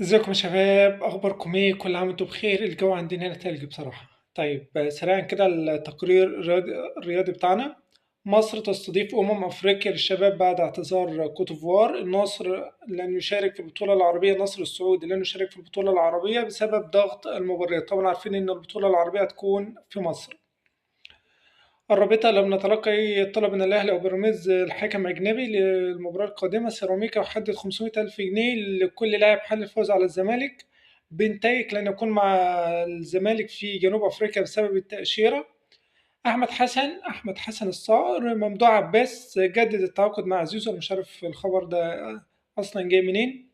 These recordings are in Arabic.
ازيكم يا شباب، اخباركم ايه؟ كل عام وانتم بخير. الجو عندنا هنا تلج بصراحه. طيب سريعا كده التقرير الرياضي بتاعنا. مصر تستضيف افريقيا للشباب بعد اعتذار كوتيفوار. النصر لن يشارك في البطوله العربيه. النصر السعودي لن يشارك في البطوله العربيه بسبب ضغط المباريات. طبعا عارفين ان البطوله العربيه هتكون في مصر. الرابطة لم نتلقى أي طلب من الأهلي أو بيراميدز الحكم أجنبي للمباراة القادمة. سيراميكا يحدد 500 ألف جنيه لكل لاعب حل الفوز على الزمالك. بنتايك لن يكون مع الزمالك في جنوب أفريقيا بسبب التأشيرة. أحمد حسن الصقر. ممدوح عباس جدد التعاقد مع زيزو. أنا مش عارف الخبر ده أصلا جاي منين.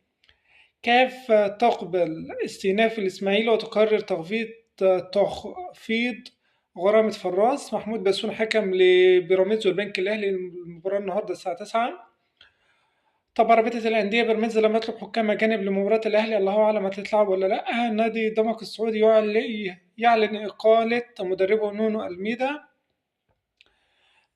كاف تقبل استئناف الإسماعيلي وتقرر تخفيض غرامة فراس. محمود بسون حكم لبيراميدز والبنك الأهلي المباراة النهاردة الساعة 9. طبعا رابطة الأندية بيراميدز لم يطلب حكام أجانب لمباراة الأهلي، الله أعلم هتتلعب ولا لأ. نادي دمك السعودي يعلن إقالة مدربه نونو ألميدا.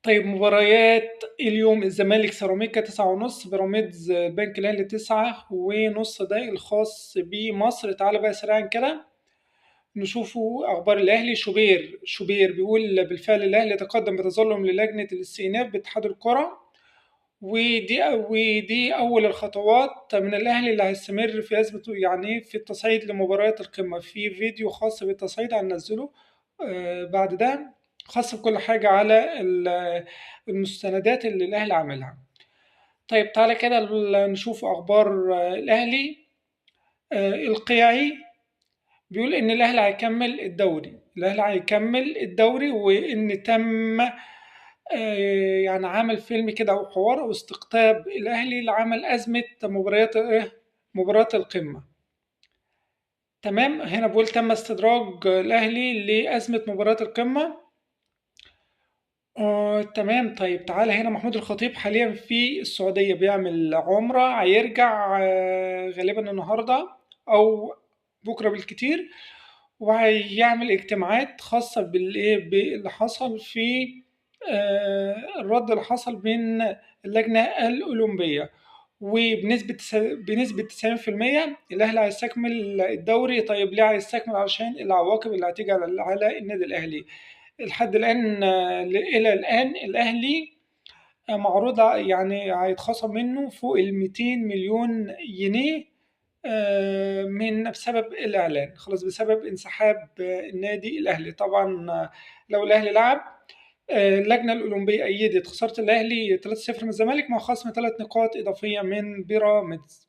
طيب مباريات اليوم: الزمالك سيراميكا 9:30، بيراميدز البنك الأهلي 9:30. ده الخاص بمصر. تعالى بقى سريعا كده نشوفوا أخبار الأهلي. شوبير بيقول بالفعل الأهلي يتقدم بتظلم للجنة الاستئناف باتحاد الكرة. ودي أول الخطوات من الأهلي اللي هيستمر في أزمة، يعني في التصعيد لمباريات القمة. في فيديو خاص بالتصعيد هننزله بعد ده، خاص بكل حاجة على المستندات اللي الأهلي عاملها. طيب تعالى كده نشوف أخبار الأهلي. القيعي بيقول إن الأهلي هيكمل الدوري. وإن تم يعني عمل فيلم كده أو حوار أو استقطاب الأهلي لعمل أزمة مباريات القمة. تمام، هنا بقول تم استدراج الأهلي لأزمة مباريات القمة. تمام. طيب تعالى هنا محمود الخطيب حاليا في السعودية بيعمل عمرة. هيرجع غالبا النهاردة أو بكرة بالكتير، وهيعمل اجتماعات خاصة باللي حصل في الرد اللي حصل من اللجنة الأولمبية. بنسبة 90% الأهلي هيستكمل الدوري. طيب ليه هيستكمل؟ علشان العواقب اللي هتيجي على النادي الأهلي. لحد الآن إلى الآن الأهلي معروض، يعني هيتخصم منه فوق 200 مليون جنيه بسبب الإعلان، خلاص بسبب انسحاب النادي الأهلي. طبعا لو الأهلي لعب، اللجنة الأولمبية أيدت خسارة الأهلي 3-0 من الزمالك مع خصم 3 نقاط إضافية من بيراميدز.